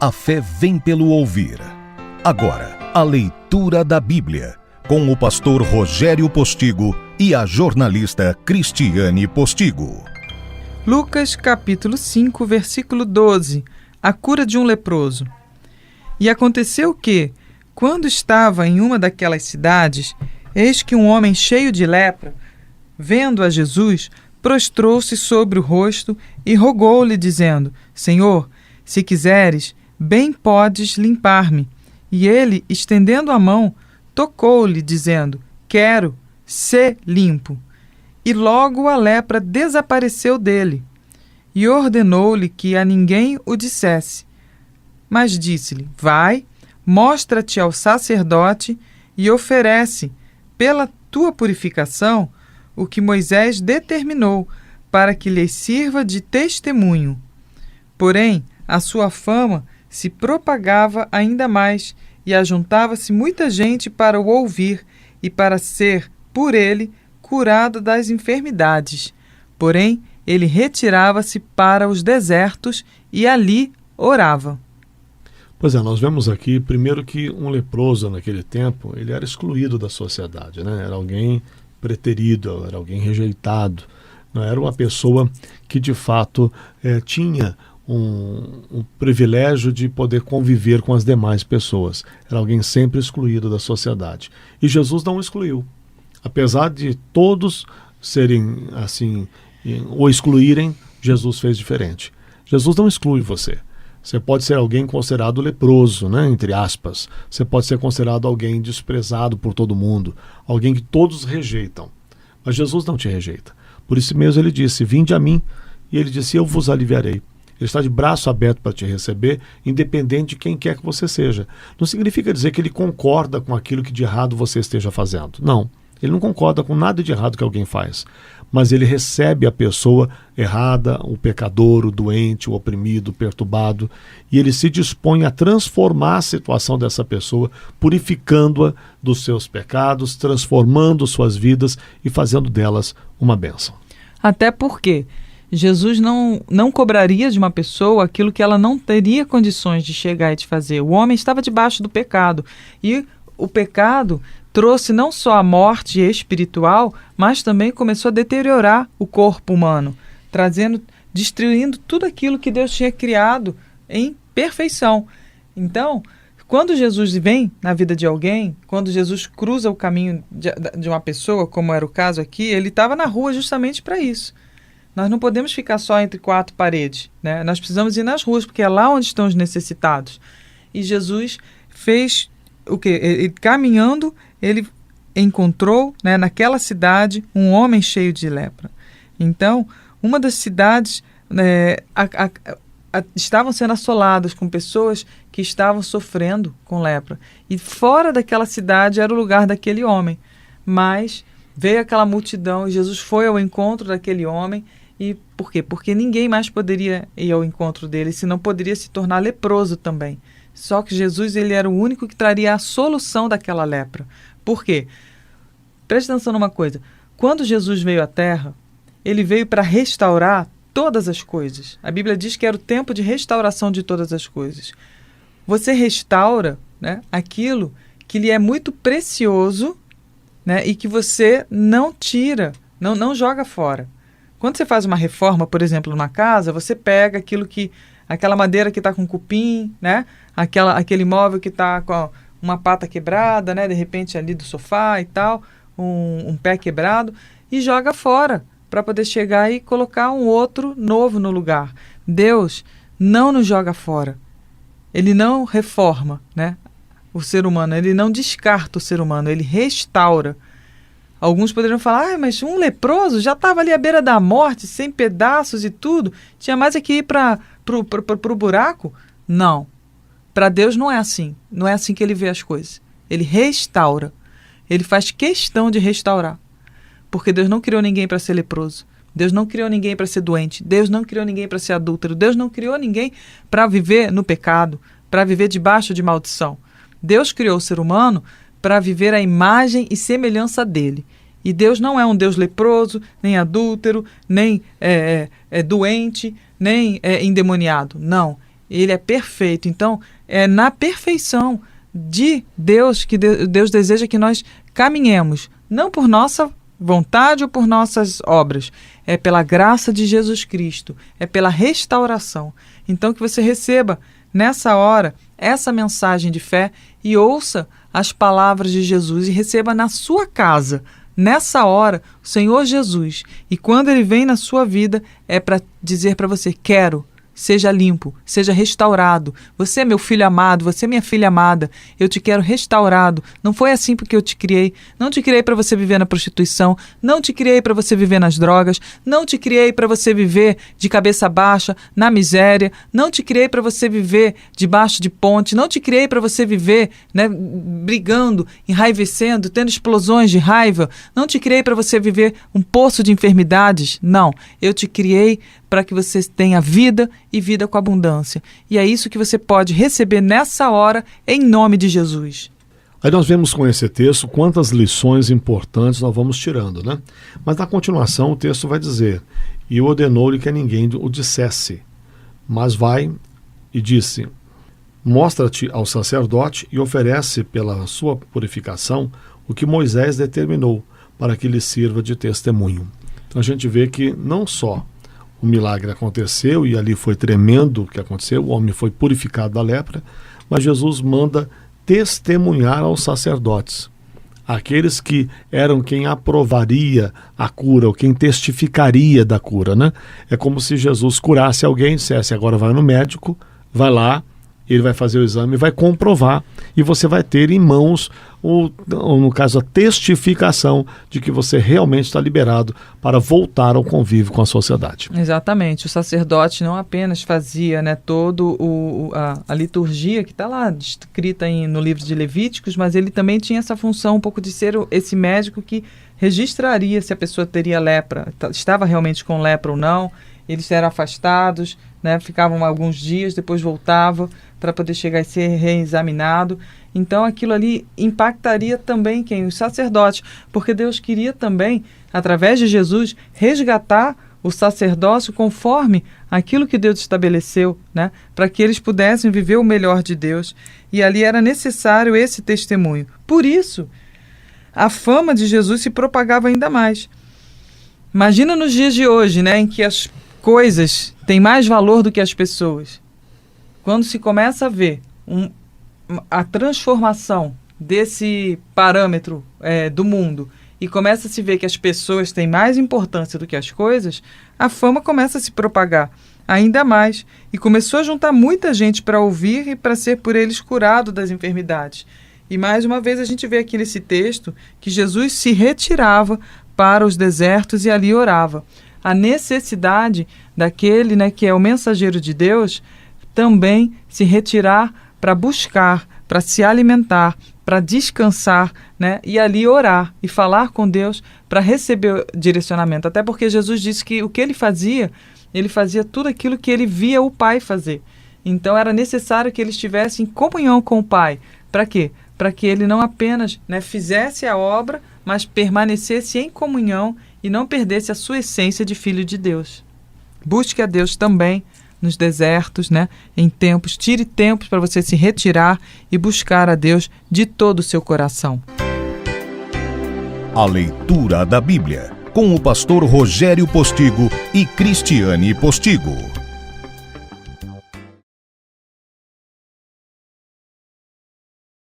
A fé vem pelo ouvir. Agora, a leitura da Bíblia, com o pastor Rogério Postigo e a jornalista Cristiane Postigo. Lucas capítulo 5, versículo 12. A cura de um leproso. E aconteceu que, quando estava em uma daquelas cidades, eis que um homem cheio de lepra, vendo a Jesus, prostrou-se sobre o rosto e rogou-lhe, dizendo: Senhor, se quiseres, bem podes limpar-me. E ele, estendendo a mão, tocou-lhe, dizendo: Quero, sê limpo. E logo a lepra desapareceu dele. E ordenou-lhe que a ninguém o dissesse. Mas disse-lhe: Vai, mostra-te ao sacerdote e oferece, pela tua purificação, o que Moisés determinou, para que lhes sirva de testemunho. Porém, a sua fama se propagava ainda mais, e ajuntava-se muita gente para o ouvir e para ser, por ele, curado das enfermidades. Porém, ele retirava-se para os desertos e ali orava. Pois é, nós vemos aqui, primeiro, que um leproso naquele tempo, ele era excluído da sociedade, né? Era alguém preterido, era alguém rejeitado, não era uma pessoa que de fato tinha um privilégio de poder conviver com as demais pessoas. Era alguém sempre excluído da sociedade. E Jesus não o excluiu. Apesar de todos serem assim, o excluírem, Jesus fez diferente. Jesus não exclui você. Você pode ser alguém considerado leproso, né, entre aspas. Você pode ser considerado alguém desprezado por todo mundo, alguém que todos rejeitam. Mas Jesus não te rejeita. Por isso mesmo ele disse: Vinde a mim. E ele disse: Eu vos aliviarei. Ele está de braço aberto para te receber, independente de quem quer que você seja. Não significa dizer que ele concorda com aquilo que de errado você esteja fazendo. Não. Ele não concorda com nada de errado que alguém faz. Mas ele recebe a pessoa errada, o pecador, o doente, o oprimido, o perturbado, e ele se dispõe a transformar a situação dessa pessoa, purificando-a dos seus pecados, transformando suas vidas e fazendo delas uma bênção. Até porque Jesus não cobraria de uma pessoa aquilo que ela não teria condições de chegar e de fazer. O homem estava debaixo do pecado, e o pecado trouxe não só a morte espiritual, mas também começou a deteriorar o corpo humano, destruindo tudo aquilo que Deus tinha criado em perfeição. Então, quando Jesus vem na vida de alguém, quando Jesus cruza o caminho de uma pessoa, como era o caso aqui, ele estava na rua justamente para isso. Nós não podemos ficar só entre quatro paredes, né? Nós precisamos ir nas ruas, porque é lá onde estão os necessitados. E Jesus fez o quê? Ele, caminhando, ele encontrou, né, naquela cidade um homem cheio de lepra. Então, uma das cidades estavam sendo assoladas com pessoas que estavam sofrendo com lepra. E fora daquela cidade era o lugar daquele homem. Mas veio aquela multidão e Jesus foi ao encontro daquele homem. E por quê? Porque ninguém mais poderia ir ao encontro dele, senão poderia se tornar leproso também. Só que Jesus, ele era o único que traria a solução daquela lepra. Por quê? Preste atenção numa coisa. Quando Jesus veio à Terra, ele veio para restaurar todas as coisas. A Bíblia diz que era o tempo de restauração de todas as coisas. Você restaura, né, aquilo que lhe é muito precioso, né, e que você não tira, não joga fora. Quando você faz uma reforma, por exemplo, numa casa, você pega aquela madeira que está com cupim, né? Aquele móvel que está com uma pata quebrada, né? De repente ali do sofá e tal, um pé quebrado, e joga fora para poder chegar e colocar um outro novo no lugar. Deus não nos joga fora. Ele não reforma, né, o ser humano, ele não descarta o ser humano, ele restaura. Alguns poderiam falar: mas um leproso já estava ali à beira da morte, sem pedaços e tudo, tinha mais é que ir para o buraco. Não. Para Deus não é assim. Não é assim que ele vê as coisas. Ele restaura. Ele faz questão de restaurar. Porque Deus não criou ninguém para ser leproso. Deus não criou ninguém para ser doente. Deus não criou ninguém para ser adúltero. Deus não criou ninguém para viver no pecado, para viver debaixo de maldição. Deus criou o ser humano para viver a imagem e semelhança dele. E Deus não é um Deus leproso, nem adúltero, nem doente, nem endemoniado. Não. Ele é perfeito. Então, é na perfeição de Deus que Deus deseja que nós caminhemos, não por nossa vontade ou por nossas obras, é pela graça de Jesus Cristo, é pela restauração. Então que você receba nessa hora essa mensagem de fé e ouça as palavras de Jesus e receba na sua casa, nessa hora, o Senhor Jesus. E quando Ele vem na sua vida, é para dizer para você: quero. Seja limpo, seja restaurado. Você é meu filho amado, você é minha filha amada. Eu te quero restaurado. Não foi assim porque eu te criei. Não te criei para você viver na prostituição. Não te criei para você viver nas drogas. Não te criei para você viver de cabeça baixa, na miséria. Não te criei para você viver debaixo de ponte. Não te criei para você viver, né, brigando, enraivecendo, tendo explosões de raiva. Não te criei para você viver um poço de enfermidades. Não, eu te criei para que você tenha vida e vida com abundância. E é isso que você pode receber nessa hora, em nome de Jesus. Aí nós vemos com esse texto quantas lições importantes nós vamos tirando, né? Mas na continuação o texto vai dizer: e ordenou-lhe que a ninguém o dissesse, mas vai e disse: mostra-te ao sacerdote e oferece pela sua purificação o que Moisés determinou, para que lhe sirva de testemunho. Então a gente vê que não só o milagre aconteceu, e ali foi tremendo o que aconteceu, o homem foi purificado da lepra, mas Jesus manda testemunhar aos sacerdotes, aqueles que eram quem aprovaria a cura, ou quem testificaria da cura, né? É como se Jesus curasse alguém, dissesse: agora vai no médico, vai lá, ele vai fazer o exame, vai comprovar, e você vai ter em mãos, ou no caso, a testificação de que você realmente está liberado para voltar ao convívio com a sociedade. Exatamente. O sacerdote não apenas fazia, né, todo a liturgia que está lá descrita no livro de Levíticos, mas ele também tinha essa função um pouco de ser esse médico que registraria se a pessoa teria lepra, estava realmente com lepra ou não. Eles eram afastados, né, ficavam alguns dias, depois voltavam para poder chegar e ser reexaminado. Então aquilo ali impactaria também quem? Os sacerdotes, porque Deus queria também, através de Jesus, resgatar o sacerdócio conforme aquilo que Deus estabeleceu, né, para que eles pudessem viver o melhor de Deus. E ali era necessário esse testemunho. Por isso, a fama de Jesus se propagava ainda mais. Imagina nos dias de hoje, né, em que as coisas têm mais valor do que as pessoas. Quando se começa a ver a transformação desse parâmetro do mundo e começa a se ver que as pessoas têm mais importância do que as coisas, a fama começa a se propagar ainda mais e começou a juntar muita gente para ouvir e para ser por eles curado das enfermidades. E mais uma vez a gente vê aqui nesse texto que Jesus se retirava para os desertos e ali orava. A necessidade daquele, né, que é o mensageiro de Deus, também se retirar para buscar, para se alimentar, para descansar, né, e ali orar e falar com Deus para receber direcionamento. Até porque Jesus disse que o que ele fazia tudo aquilo que ele via o Pai fazer. Então era necessário que ele estivesse em comunhão com o Pai. Para quê? Para que ele não apenas, né, fizesse a obra, mas permanecesse em comunhão e não perdesse a sua essência de filho de Deus. Busque a Deus também nos desertos, né, em tempos. Tire tempos para você se retirar e buscar a Deus de todo o seu coração. A leitura da Bíblia, com o pastor Rogério Postigo e Cristiane Postigo.